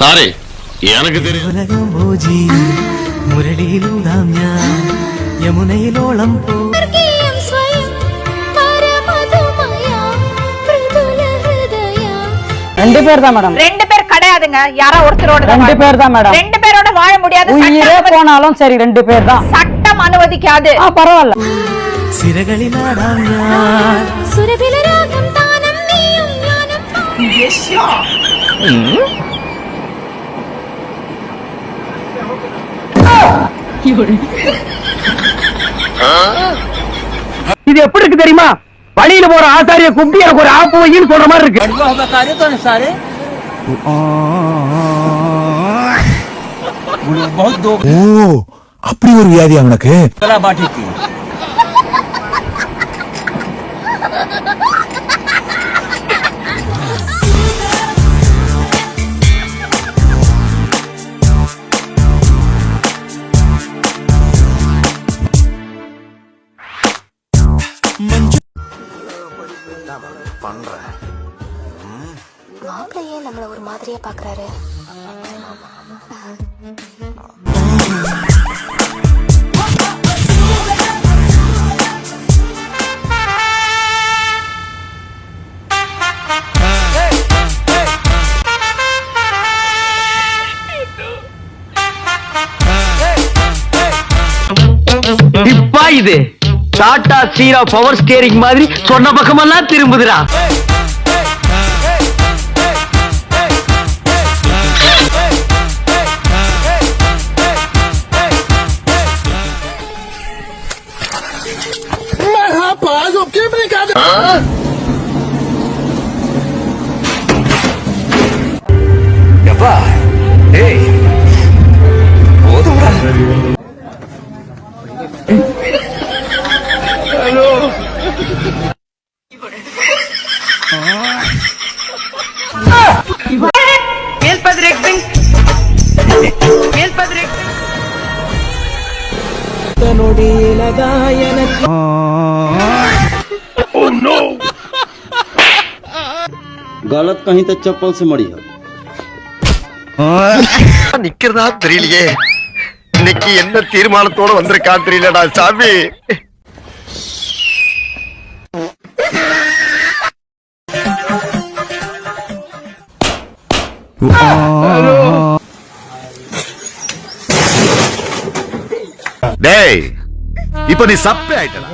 Sorry எனக்கு தெரியும். മുരളിയിലൂതാം ഞാൻ യമുനയിലോളം പോ. ரெண்டு பேர் தான் மேடம். ரெண்டு பேர் கிடையாதுங்க, யாரோ ஒருத்தரோட. ரெண்டு பேர் தான் மேடம். ரெண்டு பேரோட வாழ முடியாது. உயிரே போனாலும் சரி ரெண்டு பேர் தான். சட்டம் அனுமதிக்காது. பரவாயில்ல. സിരകളിലാടാം ഞാൻ സുരഭിലരാഗം താനം നീയും ഞാനും. இது எப்படி இருக்கு தெரியுமா? வழியில போற ஆசாரிய கும்பி எனக்கு ஒரு ஆப்பு வைன்னு சொல்ற மாதிரி இருக்கு. ஓ அப்படி ஒரு வியாதி அவனுக்கு. மாப்பிள்ளையே நம்மள ஒரு மாதிரியா பாக்குறாரு. இப்பா இது டாடா சீரா பவர் ஸ்டேரிங் மாதிரி சொன்ன பக்கமெல்லாம் திரும்புதுடா. गलत कहीं तो चप्पल से मरी है. நிக்கிறதா தெரியலையே, இன்னைக்கு என்ன தீர்மானத்தோட வந்திருக்கா தெரியலடா சாமி. டேய் இப்ப நீ சப்பே ஆயிட்டடா.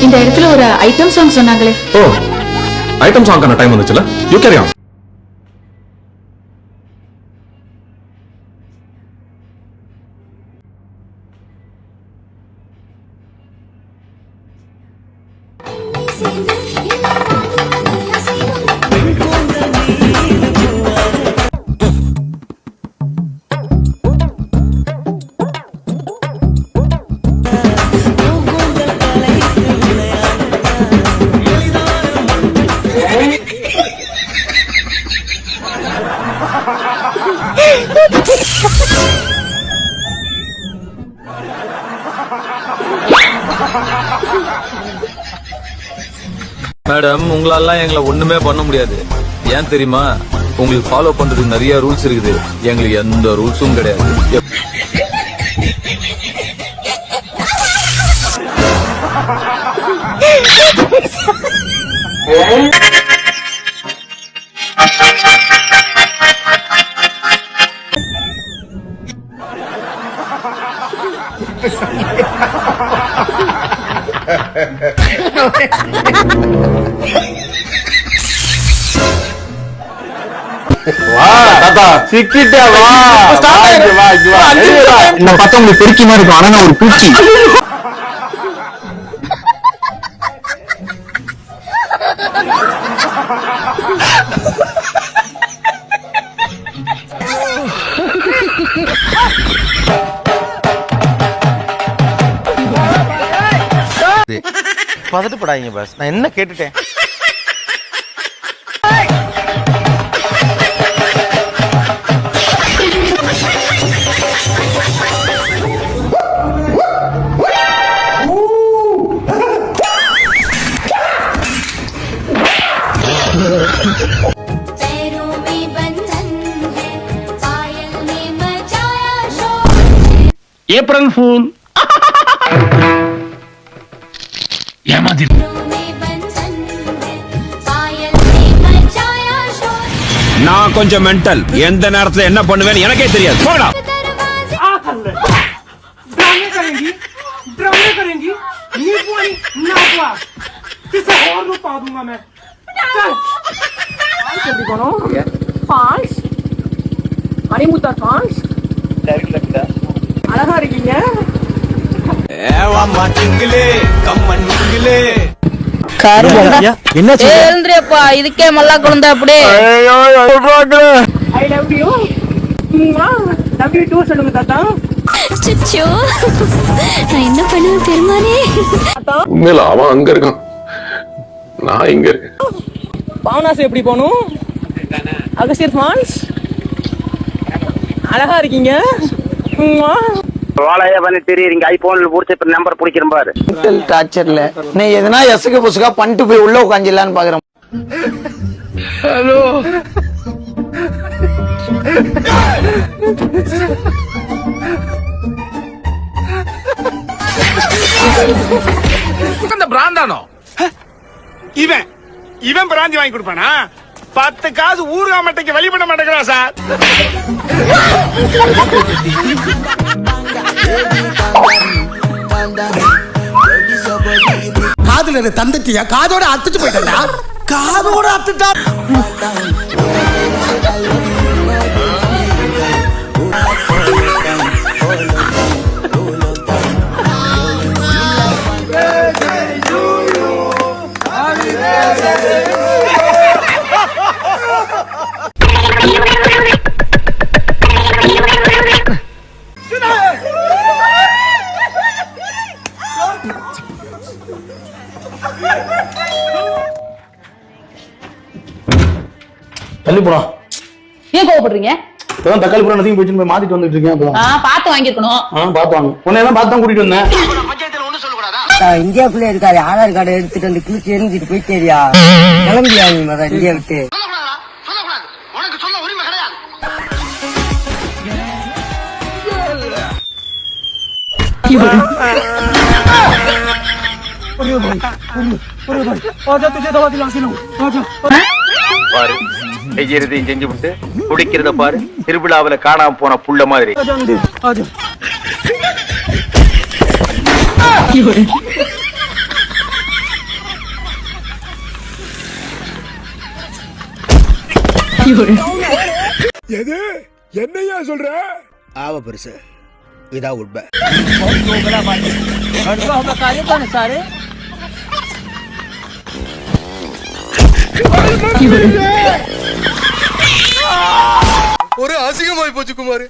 இந்த இடத்துல ஒரு ஐட்டம் சாங் சொன்னாங்களே. ஓ ஐட்டம் சாங்கான டைம் வந்துச்சுல. You carry on. மேடம், உங்களால எங்களை ஒண்ணுமே பண்ண முடியாது. ஏன் தெரியுமா? உங்களுக்கு ஃபாலோ பண்றதுக்கு நிறைய ரூல்ஸ் இருக்குது. எங்களுக்கு எந்த ரூல்ஸும் கிடையாது. சிக்கிட்டே வா. என்ன பார்த்தா உங்களுக்கு பெருக்கி மாதிரி இருக்கும், ஆனா நான் ஒரு பூச்சி. பதட்டப்படாதீங்க பாஸ், நான் என்ன கேட்டுட்டேன். April fool. ஏமாதி நான் கொஞ்சம் மென்டல். எந்த நேரத்துல என்ன பண்ணுவேன்னு எனக்கே தெரியாது. போடா. அழகா இருக்கீங்க. என்ன எழுந்திரியப்பா இதுக்கே மல்லா குழந்தை அப்படியே I love you. Love you too சொல்லுங்க தாத்தா. நான் என்ன பண்ணுவேன் பெருமானே. உண்மையில அவன் அங்க இருக்கான், நான் இங்க இருக்கேன். பாவனாசு எப்படி போகணும்? அகஸ்தியர் ஃபால்ஸ். அழகா இருக்கீங்க. வாழைய பண்ணி தெரியுறீங்க. ஐபோன்ல புடிச்ச இப்ப நம்பர் பிடிக்கிறேன் பாரு. டார்ச்சர்ல நீ எதனா எசுக்கு புசுக்கா பண்ணிட்டு போய் உள்ள உட்காந்துலான்னு பாக்குறேன். ஹலோ. பிராந்தானோ இவன் பிராந்தி வாங்கி கொடுப்பானா? 10 காசு ஊர்கா மட்டைக்கு வழி பண்ண மாட்டேங்கிறா சார். காதுல தந்துட்டியா? காதோட அத்துட்டு போயிட்டா? காதோட அத்துட்டா? தள்ளி போடா. ஏன் கோவப்படுறீங்க? இப்பதான் தக்காளி பழம் நதிக்கு போயிட்டு போய் மாத்திட்டு வந்துட்டு இருக்கேன். பார்த்து வாங்கிருக்கணும். பார்த்து வாங்க. உன்னையெல்லாம் பார்த்து தான் கூட்டிட்டு வந்தேன். இந்தியாக்குள்ள இருக்காரு ஆதார் கார்டு எடுத்துட்டு வந்து கிழிச்சு எரிஞ்சிட்டு போயிட்டேரியா கிளம்பியா நீ மத இந்தியா விட்டு உனக்கு சொல்ல உரிமை கிடையாது. பாரு செய்யறதையும் செஞ்சு விட்டு குடிக்கிறத பாரு. திருவிழாவில காணாம போன புள்ள மாதிரி. எது என்னையா சொல்ற? ஆவ பெருசு இதா உட்ப ஒரு அசிங்கமாய் போச்சு குமார்.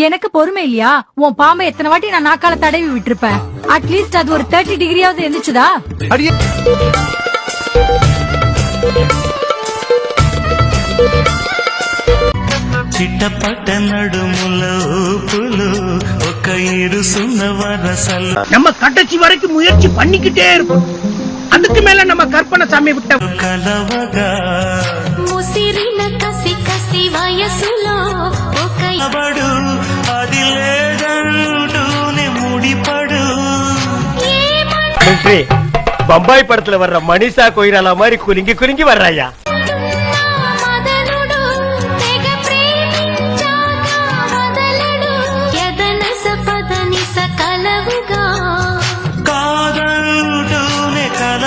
எனக்கு பொறுமை இல்லையா? உன் பாம்பை எத்தனை வாட்டி நான் நாக்கால தடவி விட்டுருப்பேன். அட்லீஸ்ட் அது ஒரு 30 டிகிரியாவது இருந்துச்சுதா? చిట్టపట్ట నడుముల ఊపులు ఒక ఇరుసున్న వరసలు நம்ம கடைசி வரைக்கும் முயற்சி பண்ணிக்கிட்டே இருக்கும். அதுக்கு மேல நம்ம கற்பனை சாமி விட்ட కలవగా ముసిరిన కసి కసి వయసులో ఒక బడు అది లేదంటూనే ముడిపడు பம்பாய் படத்துல வர்ற மணிஷா கொய்ராலா மாதிரி குலுங்கி குலுங்கி வர்றாயா. కాదంటూనే కల